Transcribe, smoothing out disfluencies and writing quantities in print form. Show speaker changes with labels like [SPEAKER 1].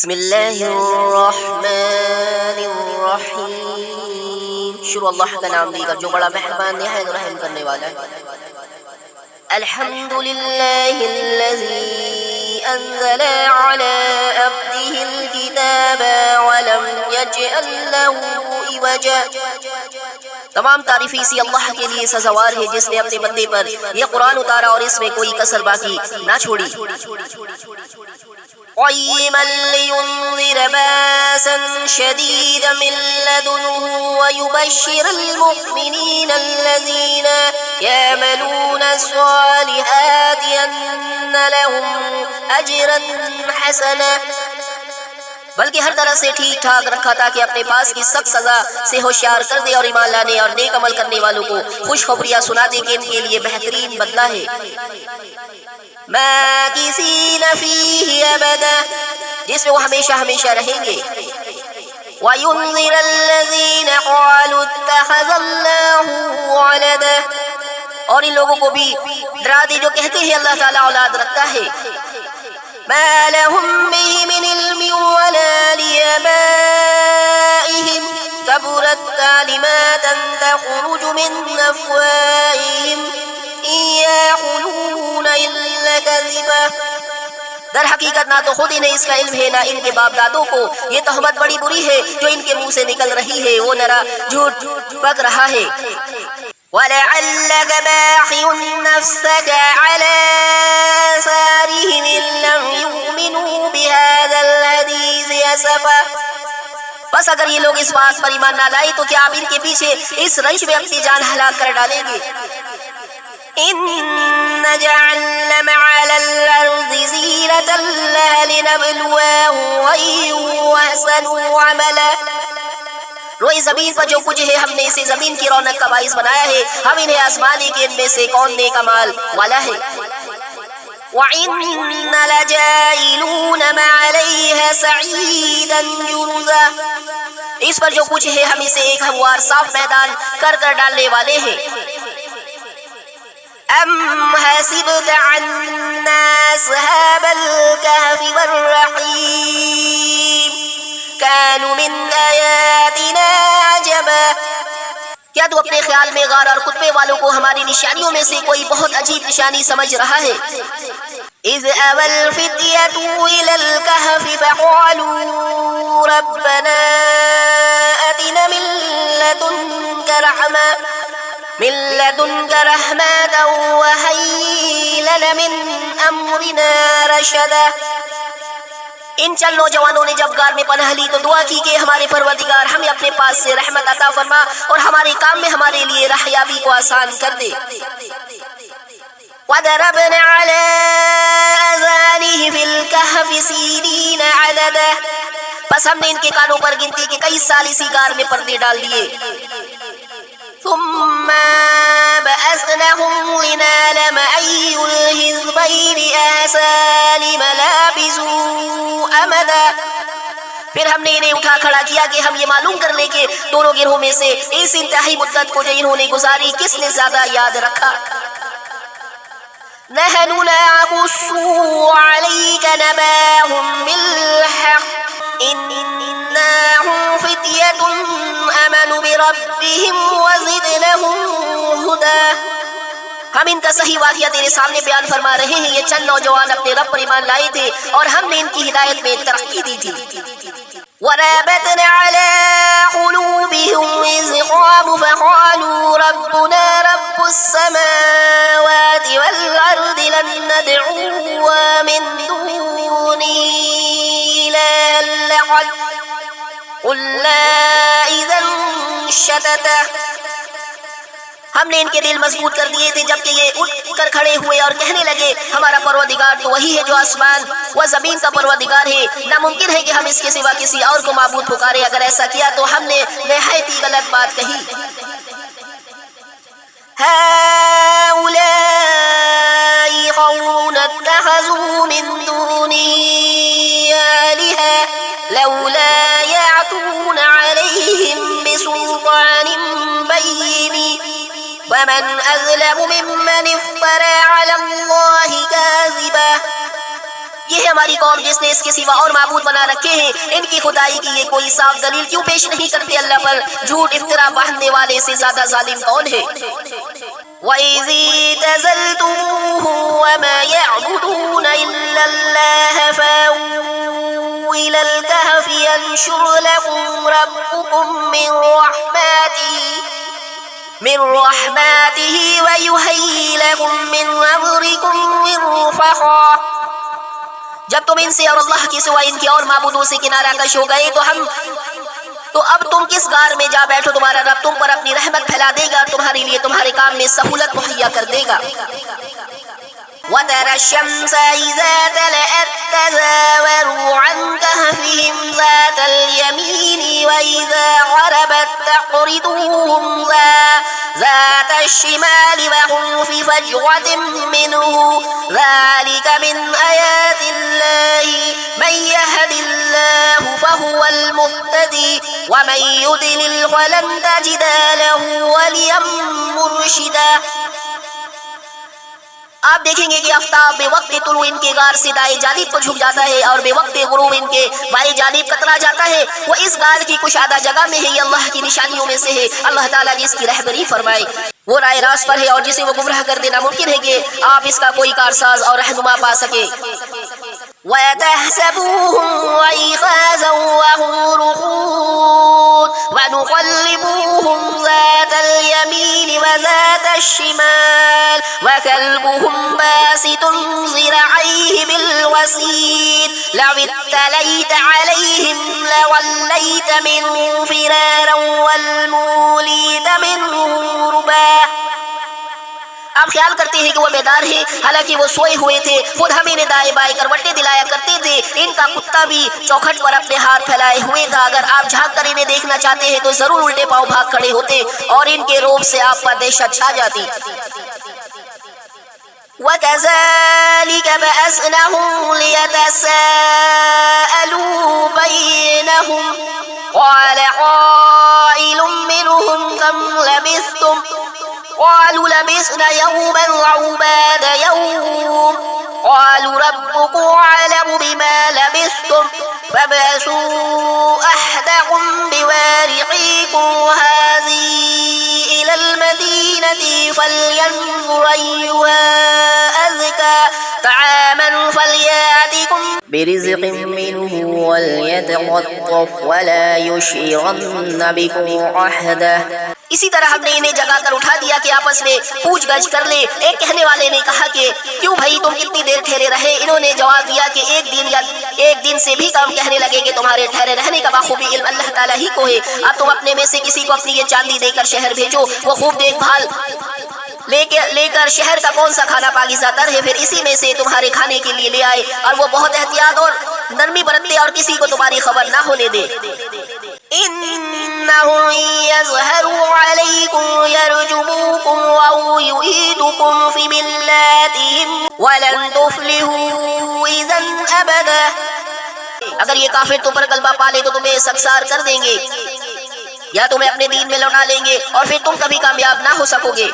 [SPEAKER 1] بسم اللہ الرحمن الرحیم. شروع اللہ کا نام لے کر جو بڑا مہربان نہایت رحم کرنے والا ہے. الحمد للہ الذی انزل علی عبدہ الکتاب ولم یجعل لہ عوجا. تمام تعریف اسی اللہ کے لیے سزاوار ہے جس نے اپنے بندے پر یہ قرآن اتارا اور اس میں کوئی کسر باقی نہ چھوڑی. قیما لینذر باسا شدیدا من لدنہ ویبشر المؤمنین الذین یعملون الصالحات ان لهم اجرا حسنا. بلکہ ہر طرح سے ٹھیک ٹھاک رکھا تاکہ اپنے پاس کی سخت سزا سے ہوشیار کر دے اور ایمان لانے اور نیک عمل کرنے والوں کو خوشخبریاں سنا دے کہ ان کے لیے بہترین بدلہ ہے. ماکثین فیہ ابدا، جس میں وہ ہمیشہ ہمیشہ رہیں گے. وَيُنذِرَ الَّذِينَ قَالُوا اتَّخَذَ اللَّهُ وَلَدًا، اور ان لوگوں کو بھی ڈرا دے جو کہتے ہیں اللہ تعالیٰ اولاد رکھتا ہے. ما لهم به من علم ولا لآبائهم كبرت كلمات تخرج من أفواههم إن يقولون إلا كذبا. در حقیقت نہ تو خود انہیں اس کا علم ہے نہ ان کے باپ دادوں کو. یہ تہمت بڑی بری ہے جو ان کے منہ سے نکل رہی ہے، وہ نرا جھوٹ پک رہا ہے. وَلَعَلَّكَ بَاخِعٌ نَفْسَكَ عَلَى آثَارِهِمْ إِن لَّمْ يُؤْمِنُوا بِهَٰذَا الْحَدِيثِ أَسَفًا. بس اگر یہ لوگ اس بات پر ایمان نہ لائے تو کیا آپ ان کے پیچھے اس رنج میں اپنی جان ہلاک کر ڈالیں گے. إِنَّ جَعَلْنَا مَعَ الْأَرْضِ زِينَةً لَّهَا لِنَبْلُوَهُمْ أَيُّهُمْ أَحْسَنُ عَمَلًا. روئے زمین پر جو کچھ ہے ہم نے اسے زمین کی رونق کا باعث بنایا ہے، ہم انہیں آزمانے کے ان میں سے کون نیک اعمال والا ہے. وَإِنَّ لَجَاعِلُونَ مَا عَلَيْهَا صَعِيدًا جُرُزًا، اس پر جو کچھ ہے ہم اسے ایک ہموار صاف میدان کر کر ڈالنے والے ہیں. أَمْ حَسِبْتَ أَنَّ أَصْحَابَ الْكَهْفِ وَالرَّقِيمِ كَانُوا مِنْ آيَاتِنَا عَجَبًا. کیا تو اپنے خیال میں غار اور کتبے والوں کو ہماری نشانیوں میں سے کوئی بہت عجیب نشانی سمجھ رہا ہے؟ اِذْ أَوَى الْفِتْيَةُ إِلَى الْكَهْفِ فَقَالُوا رَبَّنَا آتِنَا مِن لَّدُنكَ رَحْمَةً وَهَيِّئْ لَنَا مِنْ أَمْرِنَا رَشَدًا. ان چند نوجوانوں نے جب غار میں پناہ لی تو دعا کی کہ ہمارے پروردگار ہمیں اپنے پاس سے رحمت عطا فرما اور ہمارے کام میں ہمارے لیے راہیابی کو آسان کر دے. وَضَرَبْنَا عَلَىٰ آذَانِهِ فِي الْكَهْفِ سِنِينَ عَدَدًا، بس ہم نے ان کے کانوں پر گنتی کے کئی سال اسی غار میں پردے ڈال دیے. ثُمَّ بَعَثْنَاهُمْ لِنَعْلَمَ أَيُّ الْحِزْبَيْنِ أَحْصَىٰ لِمَا لَبِثُوا أَمَدًا، پھر ہم نے انہیں اٹھا کھڑا کیا کہ ہم یہ معلوم کر لیں کہ دونوں گروہوں میں سے اس انتہائی مدت کو جو انہوں نے گزاری کس نے زیادہ یاد رکھا. نَحْنُ نَقُصُّ عَلَيْكَ نَبَأَهُم بِالْحَقِّ إِنَّهُمْ فِتْيَةٌ آمَنُوا بِرَبِّهِمْ وَزِدْنَاهُمْ هُدًى. ہم ان کا صحیح واقعہ تیرے سامنے بیان فرما رہے ہیں. یہ چند نوجوان اپنے رب پر ایمان لائے تھے اور ہم نے ان کی ہدایت میں ترقی دی تھی. وَرَبَطْنَا عَلَىٰ قُلُوبِهِمْ إِذْ قَامُوا فَقَالُوا رَبُّنَا رَبُّ السَّمَاوَاتِ وَالْأَرْضِ لَن نَّدْعُوَّ مِن دُونِهِ إِلَٰهًا لَّقَدْ قُلْنَا إِذًا شَطَطًا. ہم نے ان کے دل مضبوط کر دیے تھے جبکہ یہ اٹھ کر کھڑے ہوئے اور کہنے لگے ہمارا پروردگار تو وہی ہے جو آسمان و زمین کا پروردگار ہے، ناممکن ہے کہ ہم اس کے سوا کسی اور کو معبود پکارے. اگر ایسا کیا تو ہم نے نہایت ہی غلط بات کہی. هَٰؤُلَاءِ قَوْمٌ اتَّخَذُوا مِن دُونِي آلِهَةً لَّوْلَا يَأْتُونَ عَلَيْهِم بِسُلْطَانٍ بَيِّنٍ وَمَنْ أَظْلَمُ مِمَّنِ افْتَرَىٰ عَلَى اللَّهِ كَاذِبًا. یہ ہے ہماری قوم جس نے اس کے سوا اور معبود بنا رکھے ہیں، ان کی خدائی کی یہ کوئی صاف دلیل کیوں پیش نہیں کرتے اللہ پر؟ جھوٹ افطرا باندھنے والے سے زیادہ ظالم کون ہے؟ وَإِذِ اعْتَزَلْتُمُوهُمْ وَمَا يَعْبُدُونَ إِلَّا اللَّهَ فَأْوُوا إِلَى الْكَهْفِ يَنشُرْ لَكُمْ رَبُّكُمْ من رحمته وَيُهَيِّئْ لَكُمْ مِنْ أَمْرِكُمْ مِرْفَقًا۔ جب تم ان سے اور اللہ کے سوا ان کے اور معبودوں سے کنارہ کش ہو گئے تو اب تم کس غار میں جا بیٹھو، تمہارا رب تم پر اپنی رحمت پھیلا دے گا، تمہارے لیے تمہارے کام میں سہولت مہیا کر دے گا۔ وَتَرَى الشَّمْسَ إِذَا طَلَعَت تَّزَاوَرُ عَنْ كَهْفِهِمْ ذَاتَ الْيَمِينِ وَإِذَا غَرَبَت تَّقْرِضُهُمْ ذَاتَ الشِّمَالِ وَهُمْ فِي فَجْوَةٍ مِّنْهُ ذَلِكَ مِنْ آيَاتِ اللَّهِ مَن يَهْدِ اللَّهُ فَهُوَ الْمُهْتَدِي وَمَن يُضْلِلْ فَلَن تَجِدَ لَهُ وَلِيًّا مُّرْشِدًا۔ آپ دیکھیں گے کہ آفتاب بے وقت طلوع ان کے غار سے دائیں جانب کو جھک جاتا ہے اور بے وقت غروب ان کے بائیں جانب کترا جاتا ہے۔ وہ اس غار کی کشادہ جگہ میں ہے، یہ اللہ کی نشانیوں میں سے ہے۔ اللہ تعالیٰ جس کی رہبری فرمائے وہ رائے راست پر ہے، اور جسے وہ گمراہ کر دینا ممکن ہے کہ آپ اس کا کوئی کارساز اور رہنما پا سکے۔ وَتَحْسَبُوهُمْ أَيْقَاظًا وَهُمْ رُقُودٌ وَنُقَلِّبُوهُمْ ذَاتَ الْيَمِينِ وَذَاتَ الشِّمَالِ وَكَلْبُهُمْ بَاسِطٌ ذِرَعَيْهِ بِالْوَسِيدِ لَوِ اطَّلَعْتَ عَلَيْهِمْ لَوَلَّيْتَ مِنْهُمْ فِرَارًا وَالْمُولِيتَ مِنْهُمْ رُعْبًا۔ آپ خیال کرتے ہیں کہ وہ بیدار ہیں، حالانکہ وہ سوئے ہوئے تھے، خود ہم انہیں دائیں بائیں کروٹیں دلایا کرتے تھے۔ ان کا کتا بھی چوکھٹ پر اپنے ہاتھ پھیلائے ہوئے تھا، اگر آپ جھانک کر انہیں دیکھنا چاہتے ہیں تو ضرور الٹے پاؤں بھاگ کھڑے ہوتے اور ان کے روب سے آپ پر دہشت چھا جاتی۔ وَكَذَلِكَ بَعَثْنَاهُمْ لِيَتَسَاءَلُوا بَيْنَهُمْ قَالَ قَائِلٌ مِّنْهُمْ كَمْ لَبِثْتُمْ قالوا لبثنا يوما أو بعض يوم قالوا ربكم أعلم بما لبثتم فابعثوا أحدكم بورقكم هذه إلى المدينة فلينظر أيها أزكى طعاما فليأتكم برزق منه وليتلطف ولا يشعرن بكم أحدا۔ اسی طرح ہم نے انہیں جگا کر اٹھا دیا کہ آپس میں پوچھ گچھ کر لے۔ ایک کہنے والے نے کہا کہ کیوں بھائی تم کتنی دیر ٹھہرے رہے؟ انہوں نے جواب دیا کہ ایک دن یا ایک دن سے بھی کم۔ کہنے لگے کہ تمہارے ٹھہرے رہنے کا بخوبی علم اللہ تعالیٰ ہی کو ہے۔ اب تم اپنے میں سے کسی کو اپنی یہ چاندی دے کر شہر بھیجو، وہ خوب دیکھ بھال لے کر شہر کا کون سا کھانا پاکیزہ تر ہے، پھر اسی میں سے تمہارے کھانے کے لیے لے آئے، اور وہ بہت احتیاط اور نرمی برتے اور کسی کو تمہاری خبر نہ ہونے دے۔ إِنَّهُمْ يَظْهَرُوا عَلَيْكُمْ يَرْجُمُوكُمْ أَوْ يُعِيدُكُمْ فِي مِلَّتِهِمْ وَلَنْ تُفْلِحُوا إِذًا أَبَدًا۔ اگر یہ کافر تم پر غلبہ پالے تو تمہیں سنسار کر دیں گے یا تمہیں اپنے دین میں لوٹا لیں گے، اور پھر تم کبھی کامیاب نہ ہو سکو گے۔